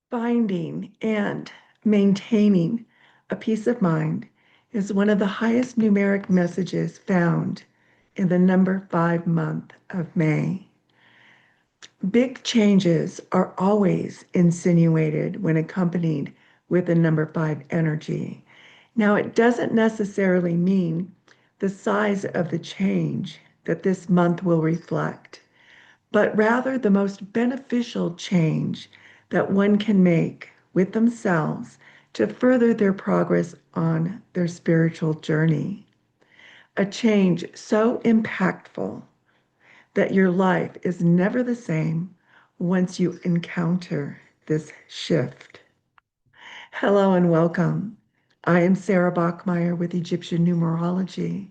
Finding and maintaining a peace of mind is one of the highest numeric messages found in the number 5 month of May. Big changes are always insinuated when accompanied with the number 5 energy. Now, it doesn't necessarily mean the size of the change that this month will reflect, but rather the most beneficial change that one can make with themselves to further their progress on their spiritual journey. A change so impactful that your life is never the same once you encounter this shift. Hello and welcome. I am Sara Bachmeier with Egyptian Numerology.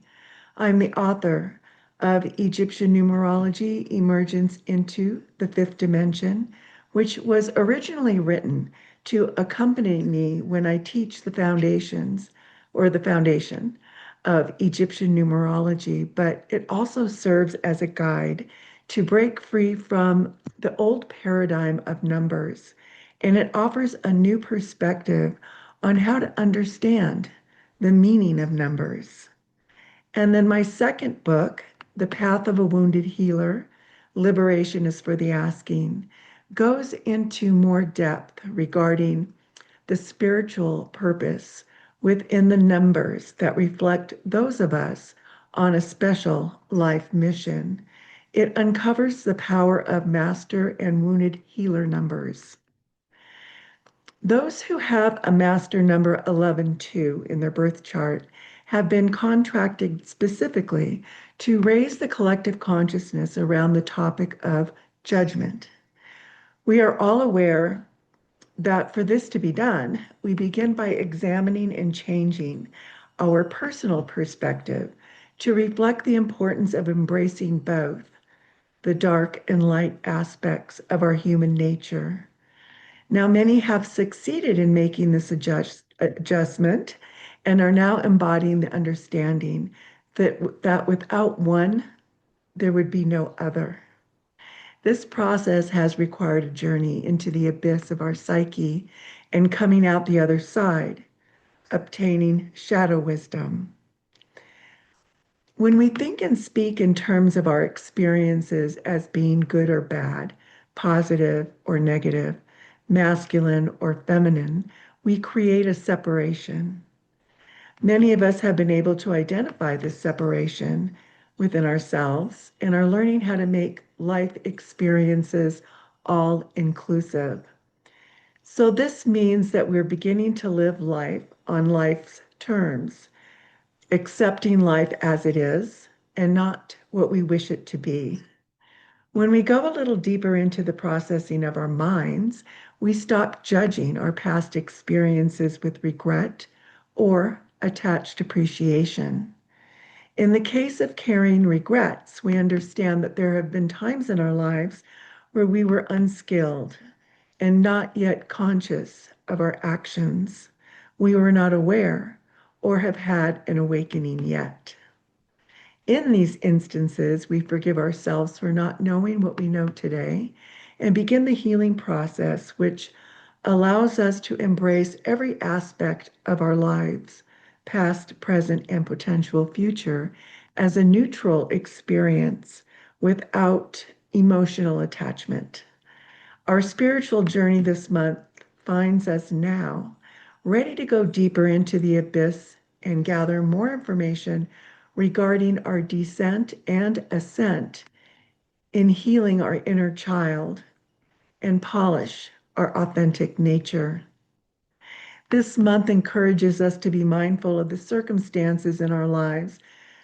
I'm the author of Egyptian Numerology, Emergence into the Fifth Dimension, which was originally written to accompany me when I teach the foundations or the foundation of Egyptian numerology, but it also serves as a guide to break free from the old paradigm of numbers. And it offers a new perspective on how to understand the meaning of numbers. And then my second book, The Path of a Wounded Healer, Liberation is for the Asking, goes into more depth regarding the spiritual purpose within the numbers that reflect those of us on a special life mission. It uncovers the power of master and wounded healer numbers. Those who have a master number 11-2 in their birth chart have been contracted specifically to raise the collective consciousness around the topic of judgment. We are all aware that for this to be done, we begin by examining and changing our personal perspective to reflect the importance of embracing both the dark and light aspects of our human nature. Now, many have succeeded in making this adjustment and are now embodying the understanding that without one, there would be no other. This process has required a journey into the abyss of our psyche and coming out the other side, obtaining shadow wisdom. When we think and speak in terms of our experiences as being good or bad, positive or negative, masculine or feminine, we create a separation. Many of us have been able to identify this separation within ourselves and are learning how to make life experiences all inclusive. So this means that we're beginning to live life on life's terms, accepting life as it is and not what we wish it to be. When we go a little deeper into the processing of our minds, we stop judging our past experiences with regret or attached appreciation. In the case of carrying regrets, we understand that there have been times in our lives where we were unskilled and not yet conscious of our actions. We were not aware or have had an awakening yet. In these instances, we forgive ourselves for not knowing what we know today and begin the healing process, which allows us to embrace every aspect of our lives, past, present, and potential future, as a neutral experience without emotional attachment. Our spiritual journey this month finds us now ready to go deeper into the abyss and gather more information regarding our descent and ascent in healing our inner child and polish our authentic nature. This month encourages us to be mindful of the circumstances in our lives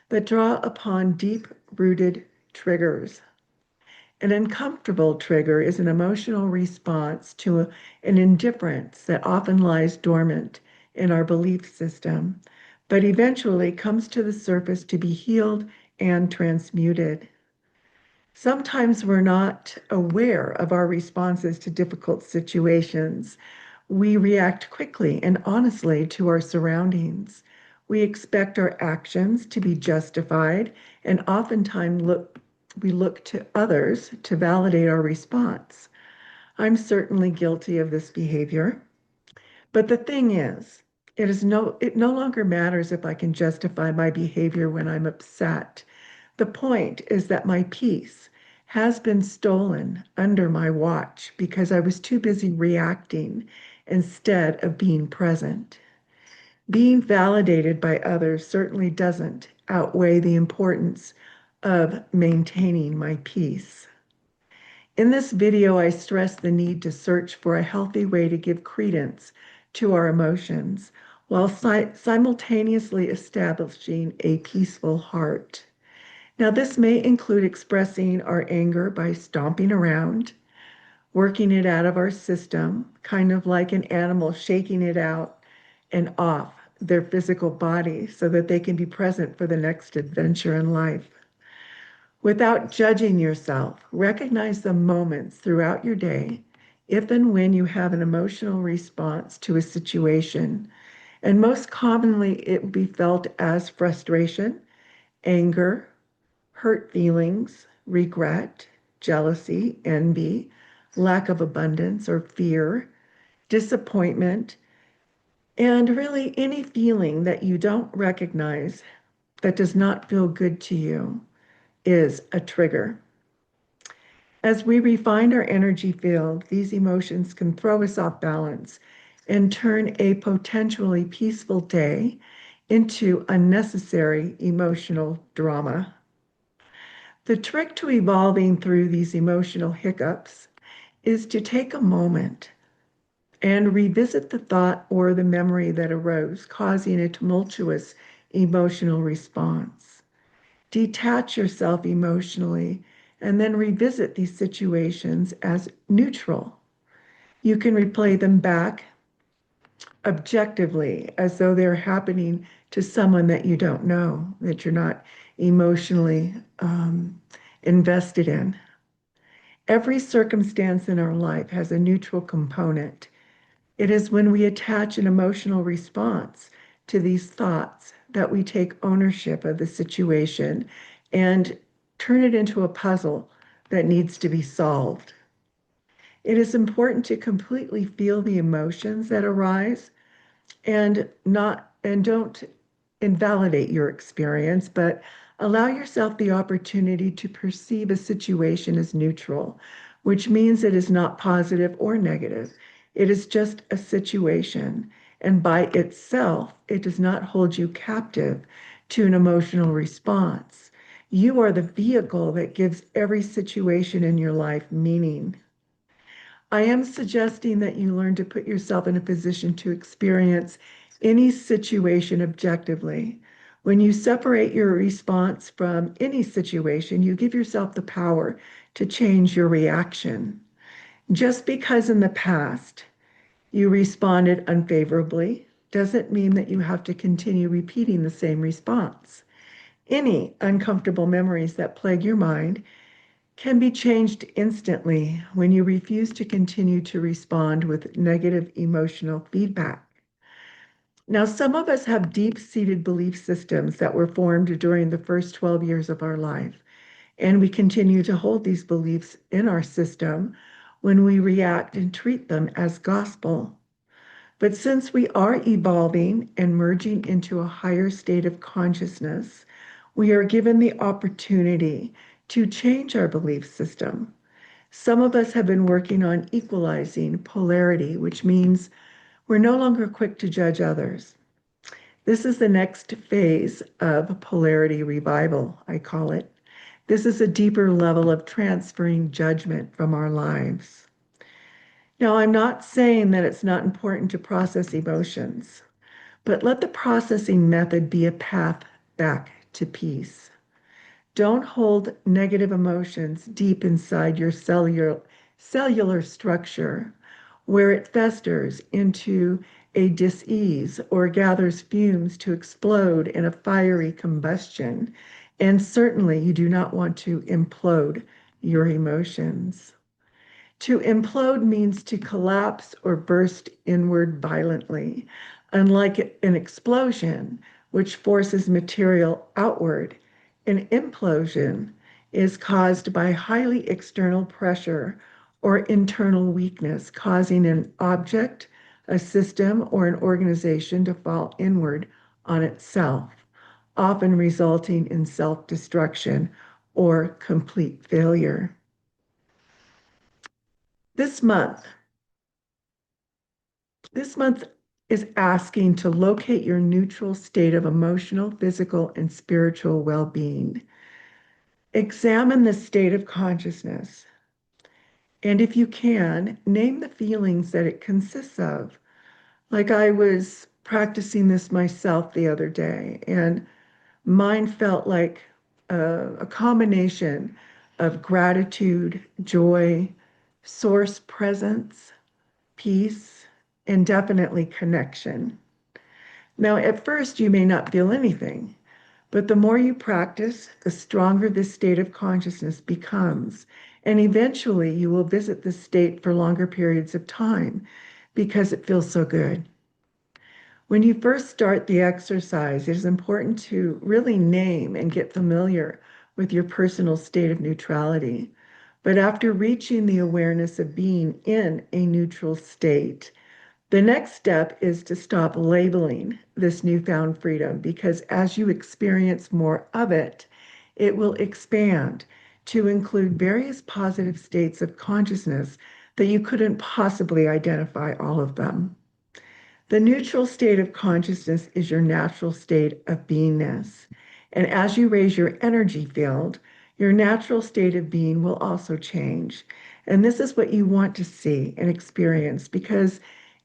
that draw upon deep-rooted triggers. An uncomfortable trigger is an emotional response to an indifference that often lies dormant in our belief system, but eventually comes to the surface to be healed and transmuted. Sometimes we're not aware of our responses to difficult situations. We react quickly and honestly to our surroundings. We expect our actions to be justified, and oftentimes we look to others to validate our response. I'm certainly guilty of this behavior. But the thing is, it no longer matters if I can justify my behavior when I'm upset. The point is that my peace has been stolen under my watch because I was too busy reacting instead of being present. Being validated by others certainly doesn't outweigh the importance of maintaining my peace. In this video, I stress the need to search for a healthy way to give credence to our emotions while simultaneously establishing a peaceful heart. Now, this may include expressing our anger by stomping around, working it out of our system, kind of like an animal shaking it out and off their physical body so that they can be present for the next adventure in life. Without judging yourself, recognize the moments throughout your day, if and when you have an emotional response to a situation. And most commonly, it will be felt as frustration, anger, hurt feelings, regret, jealousy, envy, lack of abundance or fear, disappointment, and really any feeling that you don't recognize that does not feel good to you is a trigger. As we refine our energy field, these emotions can throw us off balance and turn a potentially peaceful day into unnecessary emotional drama. The trick to evolving through these emotional hiccups is to take a moment and revisit the thought or the memory that arose, causing a tumultuous emotional response. Detach yourself emotionally and then revisit these situations as neutral. You can replay them back objectively as though they're happening to someone that you don't know, that you're not emotionally invested in. Every circumstance in our life has a neutral component. It is when we attach an emotional response to these thoughts that we take ownership of the situation and turn it into a puzzle that needs to be solved. It is important to completely feel the emotions that arise and don't invalidate your experience, but allow yourself the opportunity to perceive a situation as neutral, which means it is not positive or negative. It is just a situation, and by itself, it does not hold you captive to an emotional response. You are the vehicle that gives every situation in your life meaning. I am suggesting that you learn to put yourself in a position to experience any situation objectively. When you separate your response from any situation, you give yourself the power to change your reaction. Just because in the past you responded unfavorably doesn't mean that you have to continue repeating the same response. Any uncomfortable memories that plague your mind can be changed instantly when you refuse to continue to respond with negative emotional feedback. Now, some of us have deep-seated belief systems that were formed during the first 12 years of our life, and we continue to hold these beliefs in our system when we react and treat them as gospel. But since we are evolving and merging into a higher state of consciousness, we are given the opportunity to change our belief system. Some of us have been working on equalizing polarity, which means we're no longer quick to judge others. This is the next phase of polarity revival, I call it. This is a deeper level of transferring judgment from our lives. Now, I'm not saying that it's not important to process emotions, but let the processing method be a path back to peace. Don't hold negative emotions deep inside your cellular structure where it festers into a dis-ease or gathers fumes to explode in a fiery combustion. And certainly you do not want to implode your emotions. To implode means to collapse or burst inward violently, unlike an explosion, which forces material outward. An implosion is caused by highly external pressure or internal weakness, causing an object, a system, or an organization to fall inward on itself, often resulting in self-destruction or complete failure. This month is asking to locate your neutral state of emotional, physical, and spiritual well-being. Examine the state of consciousness, and if you can, name the feelings that it consists of. Like I was practicing this myself the other day, and mine felt like a combination of gratitude, joy, source presence, peace, and definitely connection. Now, at first, you may not feel anything, but the more you practice, the stronger this state of consciousness becomes. And eventually, you will visit this state for longer periods of time because it feels so good. When you first start the exercise, it is important to really name and get familiar with your personal state of neutrality. But after reaching the awareness of being in a neutral state, the next step is to stop labeling this newfound freedom, because as you experience more of it, it will expand to include various positive states of consciousness that you couldn't possibly identify all of them. The neutral state of consciousness is your natural state of beingness. And as you raise your energy field, your natural state of being will also change. And this is what you want to see and experience because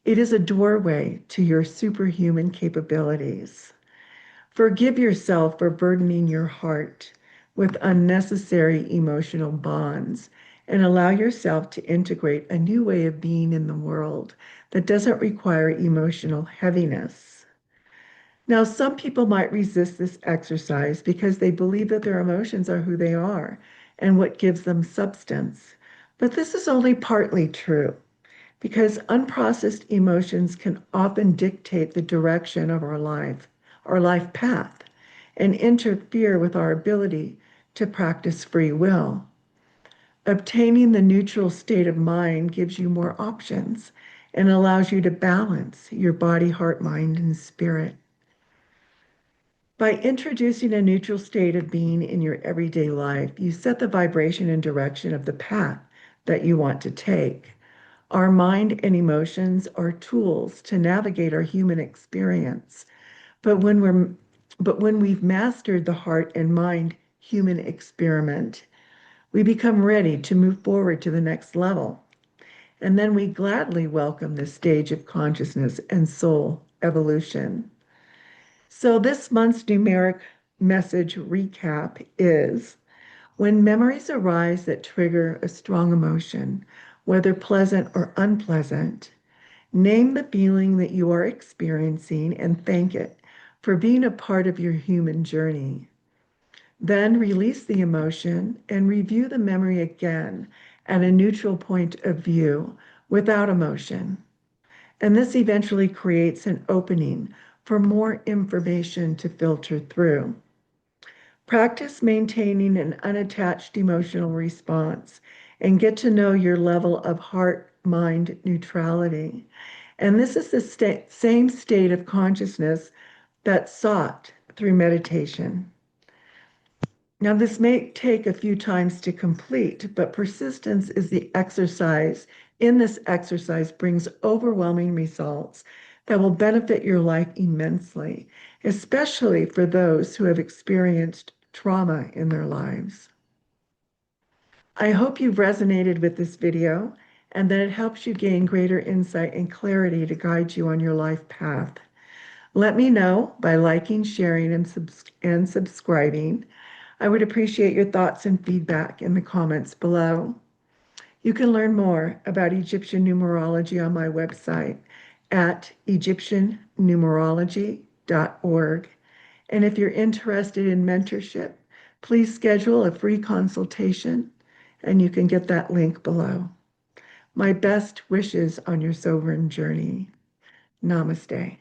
it is a doorway to your superhuman capabilities. Forgive yourself for burdening your heart with unnecessary emotional bonds and allow yourself to integrate a new way of being in the world that doesn't require emotional heaviness. Now, some people might resist this exercise because they believe that their emotions are who they are and what gives them substance. But this is only partly true, because unprocessed emotions can often dictate the direction of our life path, and interfere with our ability to practice free will. Obtaining the neutral state of mind gives you more options and allows you to balance your body, heart, mind, and spirit. By introducing a neutral state of being in your everyday life, you set the vibration and direction of the path that you want to take. Our mind and emotions are tools to navigate our human experience. But when we've mastered the heart and mind human experiment, we become ready to move forward to the next level. And then we gladly welcome this stage of consciousness and soul evolution. So this month's numeric message recap is: when memories arise that trigger a strong emotion, whether pleasant or unpleasant, name the feeling that you are experiencing and thank it for being a part of your human journey. Then release the emotion and review the memory again at a neutral point of view without emotion. And this eventually creates an opening for more information to filter through. Practice maintaining an unattached emotional response and get to know your level of heart-mind neutrality. And this is the same state of consciousness that's sought through meditation. Now, this may take a few times to complete, but persistence is the exercise. In this exercise brings overwhelming results that will benefit your life immensely, especially for those who have experienced trauma in their lives. I hope you've resonated with this video and that it helps you gain greater insight and clarity to guide you on your life path. Let me know by liking, sharing, and subscribing. I would appreciate your thoughts and feedback in the comments below. You can learn more about Egyptian numerology on my website at egyptiannumerology.org. And if you're interested in mentorship, please schedule a free consultation, and you can get that link below. My best wishes on your sovereign journey. Namaste.